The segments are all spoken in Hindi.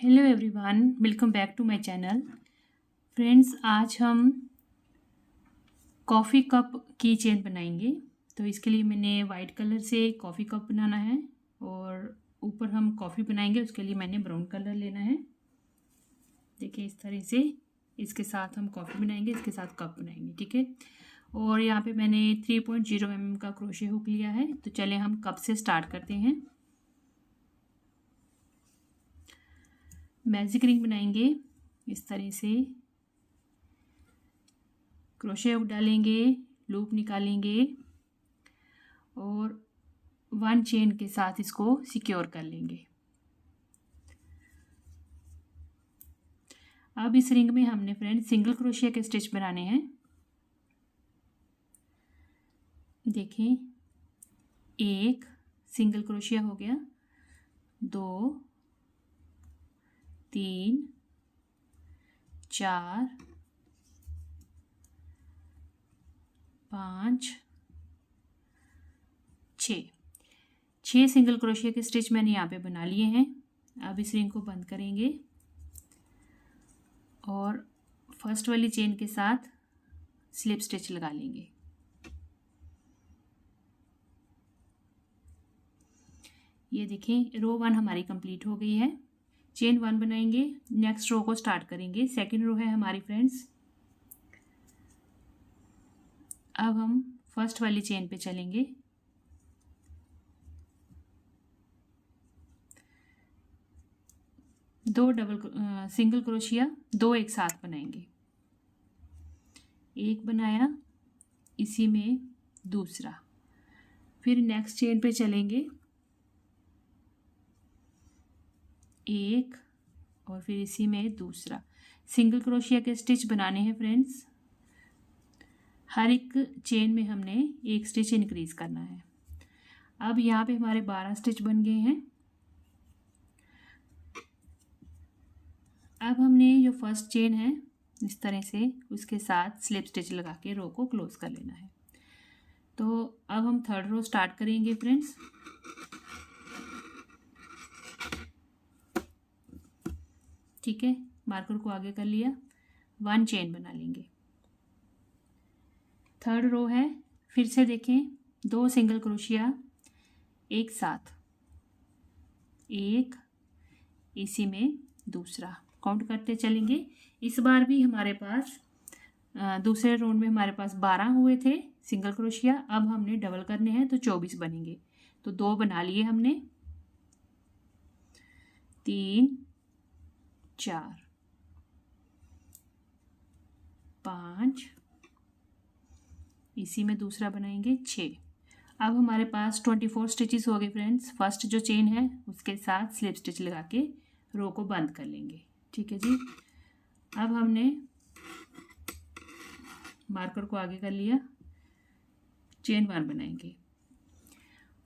Hello everyone, welcome back to my channel. Friends, आज हम कॉफ़ी कप की चेन बनाएंगे। तो इसके लिए मैंने वाइट कलर से कॉफ़ी कप बनाना है और ऊपर हम कॉफ़ी बनाएंगे। उसके लिए मैंने ब्राउन कलर लेना है। देखिए, इस तरह से इसके साथ हम कॉफ़ी बनाएंगे, इसके साथ कप बनाएंगे, ठीक है। और यहाँ पे मैंने 3.0 mm का क्रोशे हुक लिया है। तो चले हम कप से स्टार्ट करते हैं। मैजिक रिंग बनाएंगे। इस तरह से क्रोशे हुक डालेंगे, लूप निकालेंगे और 1 चेन के साथ इसको सिक्योर कर लेंगे। अब इस रिंग में हमने फ्रेंड सिंगल क्रोशिया के स्टिच बनाने हैं। देखें, एक सिंगल क्रोशिया हो गया, 2, 3, 4, 5, 6 सिंगल क्रोशिया के स्टिच मैंने यहाँ पे बना लिए हैं। अब इस रिंग को बंद करेंगे और फर्स्ट वाली चेन के साथ स्लिप स्टिच लगा लेंगे। ये देखें, रो 1 हमारी कंप्लीट हो गई है। चेन 1 बनाएंगे, नेक्स्ट रो को स्टार्ट करेंगे। सेकंड रो है हमारी फ्रेंड्स। अब हम फर्स्ट वाली चेन पे चलेंगे। दो सिंगल क्रोशिया, 2 एक साथ बनाएंगे। एक बनाया, इसी में दूसरा, फिर नेक्स्ट चेन पे चलेंगे, एक और फिर इसी में दूसरा। सिंगल क्रोशिया के स्टिच बनाने हैं फ्रेंड्स। हर एक चेन में हमने एक स्टिच इंक्रीज करना है। अब यहाँ पे हमारे 12 स्टिच बन गए हैं। अब हमने जो फर्स्ट चेन है, इस तरह से उसके साथ स्लिप स्टिच लगा के रो को क्लोज कर लेना है। तो अब हम थर्ड रो स्टार्ट करेंगे फ्रेंड्स। ठीक है, मार्कर को आगे कर लिया, 1 चेन बना लेंगे। थर्ड रो है, फिर से देखें, 2 सिंगल क्रोशिया एक साथ, एक इसी में दूसरा, काउंट करते चलेंगे। इस बार भी हमारे पास दूसरे राउंड में हमारे पास 12 हुए थे सिंगल क्रोशिया। अब हमने डबल करने हैं तो 24 बनेंगे। तो 2 बना लिए हमने, 3, 4, 5, इसी में दूसरा बनाएंगे 6। अब हमारे पास 24 स्टिचेस हो गए फ्रेंड्स। फर्स्ट जो चेन है उसके साथ स्लिप स्टिच लगा के रो को बंद कर लेंगे। ठीक है जी। अब हमने मार्कर को आगे कर लिया, चेन 1 बनाएंगे।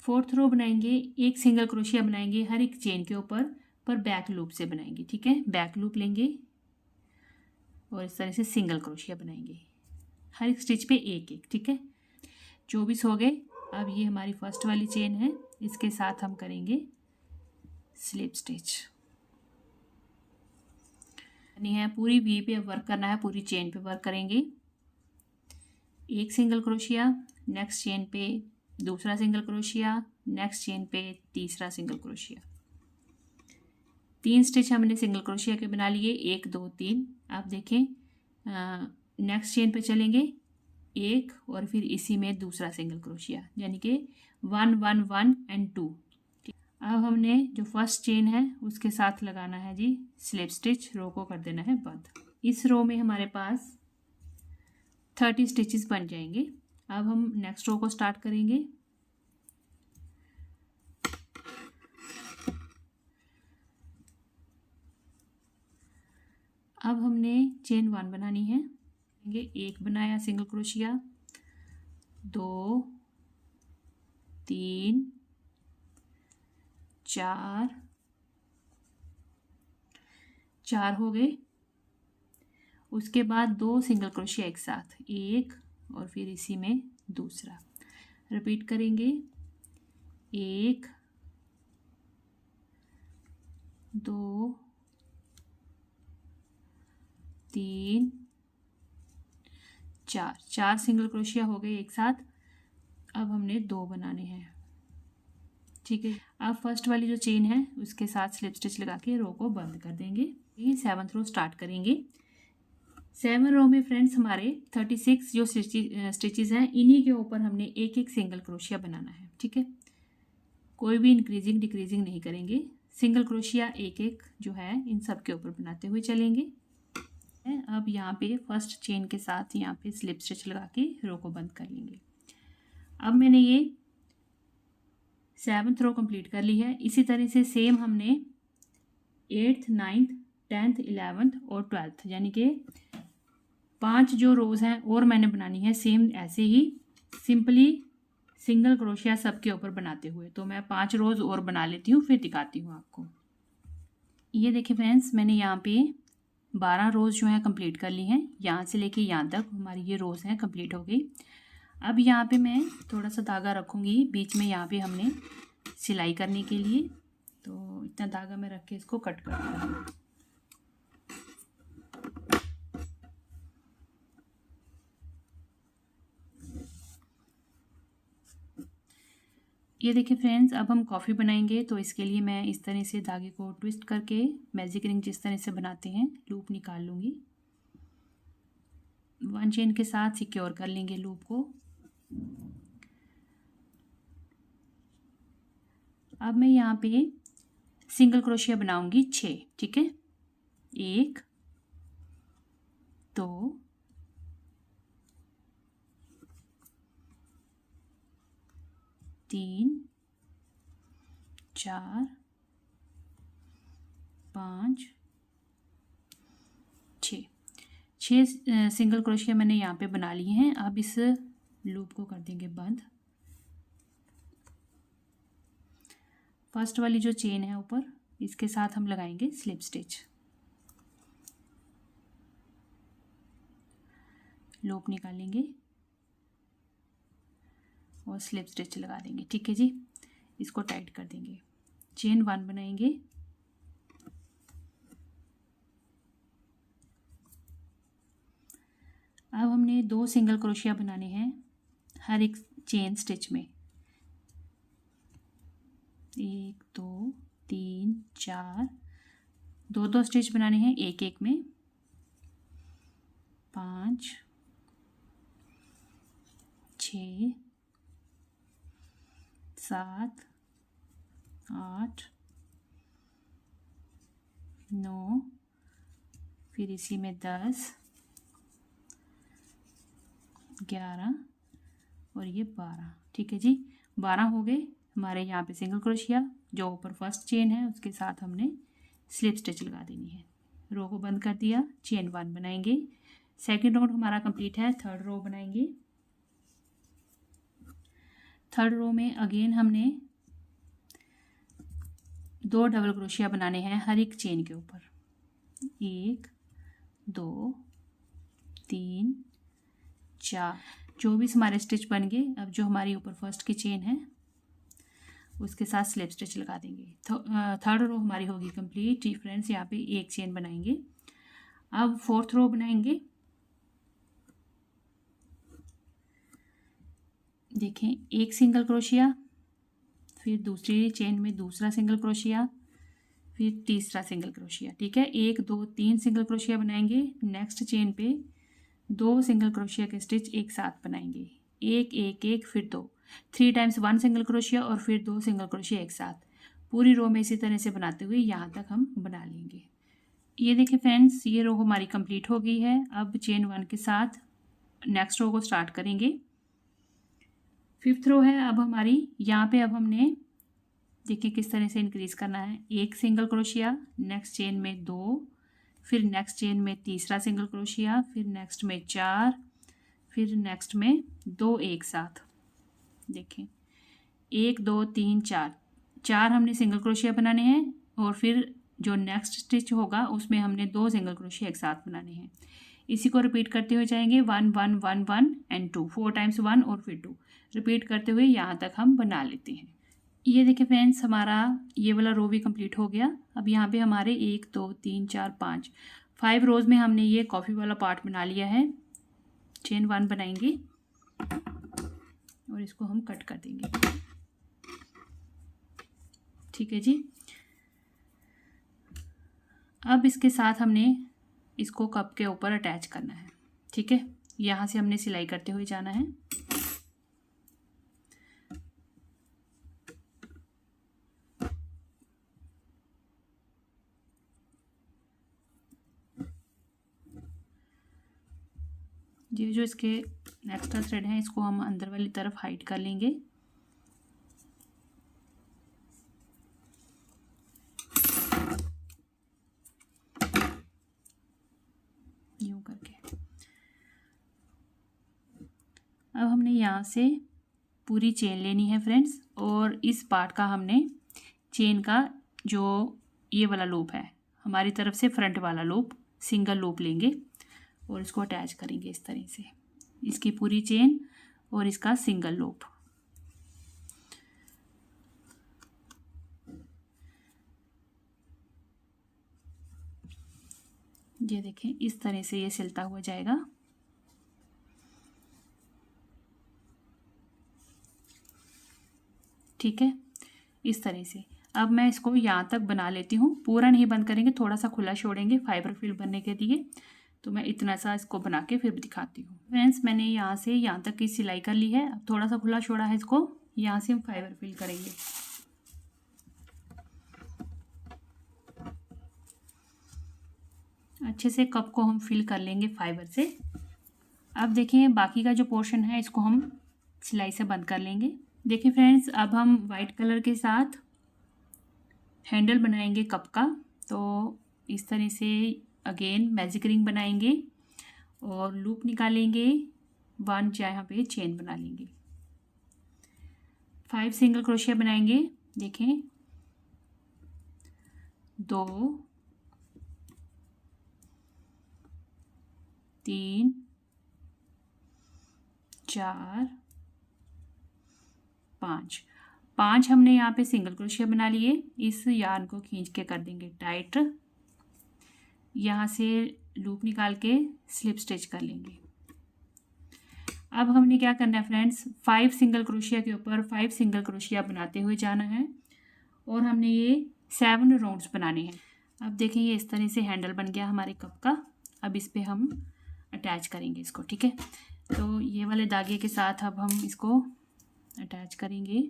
फोर्थ रो बनाएंगे, एक सिंगल क्रोशिया बनाएंगे हर एक चेन के ऊपर, पर बैक लूप से बनाएंगे। ठीक है, बैक लूप लेंगे और इस तरह से सिंगल क्रोशिया बनाएंगे हर एक स्टिच पे एक एक। ठीक है, 24 हो गए। अब ये हमारी फर्स्ट वाली चेन है, इसके साथ हम करेंगे स्लिप स्टिच। नहीं है, पूरी वी पे वर्क करना है, पूरी चेन पे वर्क करेंगे। एक सिंगल क्रोशिया, नेक्स्ट चेन पे दूसरा सिंगल क्रोशिया, नेक्स्ट चेन पे तीसरा सिंगल क्रोशिया। 3 स्टिच हमने सिंगल क्रोशिया के बना लिए, 1, 2, 3। आप देखें, नेक्स्ट चेन पे चलेंगे, एक और फिर इसी में दूसरा सिंगल क्रोशिया, यानी कि 1, 1, 1 एंड 2। अब हमने जो फर्स्ट चेन है उसके साथ लगाना है जी स्लिप स्टिच, रो को कर देना है बंद। इस रो में हमारे पास 30 स्टिचेस बन जाएंगे। अब हम नेक्स्ट रो को स्टार्ट करेंगे। अब हमने चेन 1 बनानी है। एक बनाया सिंगल क्रोशिया, 2, 3, 4 हो गए। उसके बाद 2 सिंगल क्रोशिया एक साथ, एक और फिर इसी में दूसरा। रिपीट करेंगे, 1, 2, 3 4, 4 सिंगल क्रोशिया हो गए एक साथ। अब हमने 2 बनाने हैं, ठीक है। अब फर्स्ट वाली जो चेन है उसके साथ स्लिप स्टिच लगा के रो को बंद कर देंगे। 7th रो स्टार्ट करेंगे। 7 रो में फ्रेंड्स हमारे 36 जो स्टिचेस हैं, इन्हीं के ऊपर हमने एक एक सिंगल क्रोशिया बनाना है, ठीक है। कोई भी इंक्रीजिंग डिक्रीजिंग नहीं करेंगे, सिंगल क्रोशिया एक एक जो है इन सब के ऊपर बनाते हुए चलेंगे। अब यहाँ पे फर्स्ट चेन के साथ यहाँ पे स्लिप स्टिच लगा के रो को बंद कर लेंगे। अब मैंने ये 7th रो कंप्लीट कर ली है। इसी तरह से सेम हमने 8th 9th 10th 11th और 12th यानी कि 5 जो रोज़ हैं और मैंने बनानी है सेम ऐसे ही सिंपली सिंगल क्रोशिया सब के ऊपर बनाते हुए। तो मैं 5 रोज़ और बना लेती हूँ, फिर दिखाती हूँ आपको। ये देखिए फ्रेंड्स, मैंने यहाँ पे 12 रोज़ जो है कंप्लीट कर ली हैं। यहाँ से लेके यहाँ तक हमारी ये रोज़ हैं कंप्लीट हो गई। अब यहाँ पे मैं थोड़ा सा धागा रखूँगी बीच में, यहाँ पे हमने सिलाई करने के लिए। तो इतना धागा मैं रख के इसको कट कर दूँगी। ये देखिए फ्रेंड्स, अब हम कॉफ़ी बनाएंगे। तो इसके लिए मैं इस तरह से धागे को ट्विस्ट करके मैजिक रिंग जिस तरह से बनाते हैं लूप निकाल लूँगी। 1 चेन के साथ सिक्योर कर लेंगे लूप को। अब मैं यहाँ पे सिंगल क्रोशिया बनाऊंगी 6, ठीक है। 1 2 3 4 5 6 सिंगल क्रोशिया मैंने यहाँ पे बना लिए हैं। अब इस लूप को कर देंगे बंद। फर्स्ट वाली जो चेन है ऊपर, इसके साथ हम लगाएंगे स्लिप स्टिच। लूप निकालेंगे और स्लिप स्टिच लगा देंगे, ठीक है जी। इसको टाइट कर देंगे। चेन 1 बनाएंगे। अब हमने 2 सिंगल क्रोशिया बनाने हैं हर एक चेन स्टिच में। 1 2 3 4, 2 स्टिच बनाने हैं एक एक में। 5 6 7 8 9, फिर इसी में 10 11 और ये 12, ठीक है जी। 12 हो गए हमारे यहाँ पे सिंगल क्रोशिया। जो ऊपर फर्स्ट चेन है उसके साथ हमने स्लिप स्टिच लगा देनी है। रो को बंद कर दिया। चेन 1 बनाएंगे। सेकंड रो हमारा कंप्लीट है। थर्ड रो बनाएंगे। थर्ड रो में अगेन हमने 2 डबल क्रोशिया बनाने हैं हर एक चेन के ऊपर। 1 2 3 4, 24 हमारे स्टिच बन गए। अब जो हमारी ऊपर फर्स्ट की चेन है उसके साथ स्लिप स्टिच लगा देंगे। थर्ड रो हमारी होगी कंप्लीट। फ्रेंड्स यहाँ पे एक चेन बनाएंगे। अब फोर्थ रो बनाएंगे। देखें, एक सिंगल क्रोशिया, फिर दूसरी चेन में दूसरा सिंगल क्रोशिया, फिर तीसरा सिंगल क्रोशिया, ठीक है। 1 2 3 सिंगल क्रोशिया बनाएंगे। नेक्स्ट चेन पे 2 सिंगल क्रोशिया के स्टिच एक साथ बनाएंगे। 1 1 1, फिर 2, 3 टाइम्स 1 सिंगल क्रोशिया और फिर 2 सिंगल क्रोशिया एक साथ। पूरी रो में इसी तरह से बनाते हुए यहाँ तक हम बना लेंगे। ये देखिए फ्रेंड्स, ये रो हमारी कंप्लीट हो गई है। अब चेन 1 के साथ नेक्स्ट रो को स्टार्ट करेंगे। 5th रो है अब हमारी। यहाँ पे अब हमने देखिए किस तरह से इंक्रीज़ करना है। 1 सिंगल क्रोशिया, नेक्स्ट चेन में 2, फिर नेक्स्ट चेन में तीसरा सिंगल क्रोशिया, फिर नेक्स्ट में 4, फिर नेक्स्ट में 2 एक साथ। देखें, 1 2 3 4 हमने सिंगल क्रोशिया बनाने हैं और फिर जो नेक्स्ट स्टिच होगा उसमें हमने 2 सिंगल क्रोशिया एक साथ बनाने हैं। इसी को रिपीट करते हुए जाएंगे। 1 1 1 1 एंड 2, 4 टाइम्स 1 और फिर 2 रिपीट करते हुए यहाँ तक हम बना लेते हैं। ये देखिए फ्रेंड्स, हमारा ये वाला रो भी कंप्लीट हो गया। अब यहाँ पे हमारे 1 2 3 4 5 5 रोज़ में हमने ये कॉफ़ी वाला पार्ट बना लिया है। चेन 1 बनाएंगे और इसको हम कट कर देंगे। ठीक है जी। अब इसके साथ हमने इसको कप के ऊपर अटैच करना है। ठीक है, यहाँ से हमने सिलाई करते हुए जाना है। ये जो इसके एक्स्ट्रा थ्रेड हैं इसको हम अंदर वाली तरफ हाइड कर लेंगे। यूं करके अब हमने यहाँ से पूरी चेन लेनी है फ्रेंड्स, और इस पार्ट का हमने चेन का जो ये वाला लूप है हमारी तरफ से फ्रंट वाला लूप, सिंगल लूप लेंगे और इसको अटैच करेंगे इस तरह से, इसकी पूरी चेन और इसका सिंगल लूप। ये देखें इस तरह से ये सिलता हुआ जाएगा। ठीक है, इस तरह से। अब मैं इसको यहाँ तक बना लेती हूँ, पूरा नहीं बंद करेंगे, थोड़ा सा खुला छोड़ेंगे फाइबर फिल बनने के लिए। तो मैं इतना सा इसको बना के फिर दिखाती हूँ। फ्रेंड्स मैंने यहाँ से यहाँ तक की सिलाई कर ली है। अब थोड़ा सा खुला छोड़ा है इसको, यहाँ से हम फाइबर फिल करेंगे। अच्छे से कप को हम फिल कर लेंगे फाइबर से। अब देखिए बाकी का जो पोर्शन है इसको हम सिलाई से बंद कर लेंगे। देखिए फ्रेंड्स अब हम वाइट कलर के साथ हैंडल बनाएंगे कप का। तो इस तरह से अगेन मैजिक रिंग बनाएंगे और लूप निकालेंगे, 1 यहाँ पे चेन बना लेंगे, 5 सिंगल क्रोशिया बनाएंगे। देखें 2 3 4 5 हमने यहाँ पे सिंगल क्रोशिया बना लिए। इस यार्न को खींच के कर देंगे टाइट, यहाँ से लूप निकाल के स्लिप स्टिच कर लेंगे। अब हमने क्या करना है फ्रेंड्स, 5 सिंगल क्रोशिया के ऊपर 5 सिंगल क्रोशिया बनाते हुए जाना है और हमने ये 7 राउंड्स बनाने हैं। अब देखें ये इस तरह से हैंडल बन गया हमारे कप का। अब इस पे हम अटैच करेंगे इसको। ठीक है, तो ये वाले धागे के साथ अब हम इसको अटैच करेंगे।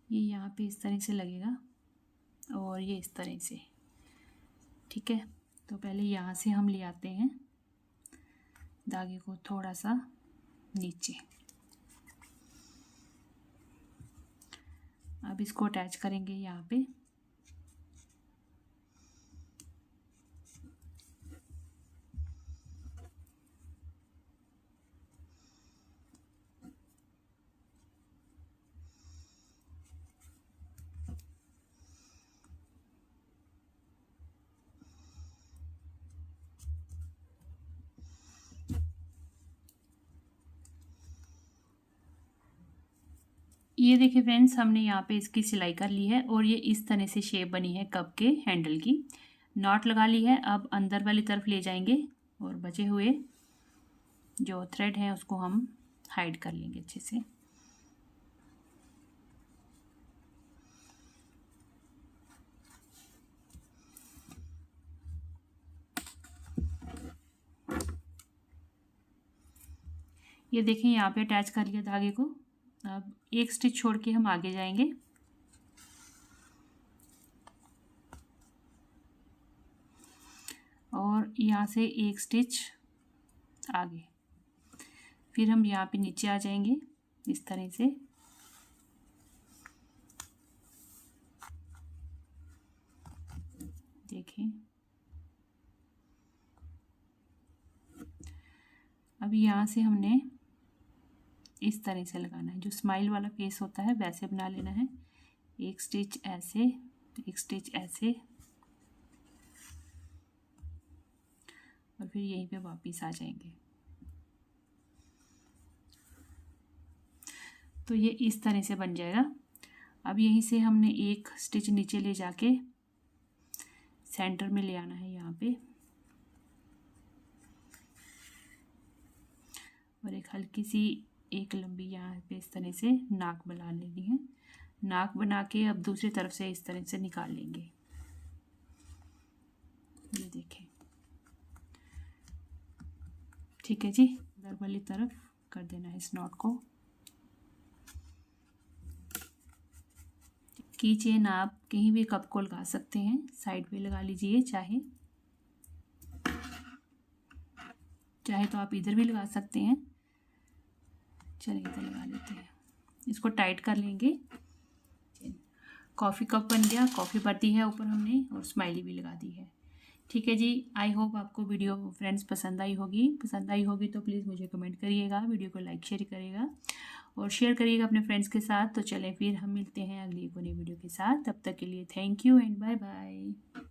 ये यहाँ पे इस तरह से लगेगा और ये इस तरह से। ठीक है, तो पहले यहाँ से हम ले आते हैं धागे को थोड़ा सा नीचे। अब इसको अटैच करेंगे यहाँ पे। ये देखिए फ्रेंड्स हमने यहाँ पे इसकी सिलाई कर ली है और ये इस तरह से शेप बनी है कप के हैंडल की। नॉट लगा ली है। अब अंदर वाली तरफ ले जाएंगे और बचे हुए जो थ्रेड है उसको हम हाइड कर लेंगे अच्छे से। ये देखिए यहाँ पे अटैच कर लिया धागे को। अब एक स्टिच छोड़ के हम आगे जाएंगे। और यहाँ से एक स्टिच आगे, फिर हम यहाँ पे नीचे आ जाएंगे इस तरह से। देखें अब यहाँ से हमने इस तरह से लगाना है, जो स्माइल वाला फेस होता है वैसे बना लेना है। एक स्टिच ऐसे, एक स्टिच ऐसे और फिर यहीं पे वापस आ जाएंगे। तो ये इस तरह से बन जाएगा। अब यहीं से हमने एक स्टिच नीचे ले जाके सेंटर में ले आना है यहाँ पे, और एक हल्की सी एक लंबी यहाँ पे इस तरह से नाक बना लेनी है। नाक बना के अब दूसरी तरफ से इस तरह से निकाल लेंगे। ये देखें, ठीक है जी। इधर वाली तरफ कर देना है इस नॉट को। की चेन आप कहीं भी कप को लगा सकते हैं, साइड पे लगा लीजिए, चाहे तो आप इधर भी लगा सकते हैं। चलिए इधर लगा लेते हैं, इसको टाइट कर लेंगे। कॉफ़ी कप बन गया, कॉफ़ी भर दी है ऊपर हमने और स्माइली भी लगा दी है। ठीक है जी, आई होप आपको वीडियो फ्रेंड्स पसंद आई होगी तो प्लीज़ मुझे कमेंट करिएगा, वीडियो को लाइक शेयर करिएगा और शेयर करिएगा अपने फ्रेंड्स के साथ। तो चलें फिर हम मिलते हैं अगली एक नई वीडियो के साथ, तब तक के लिए thank you and bye bye.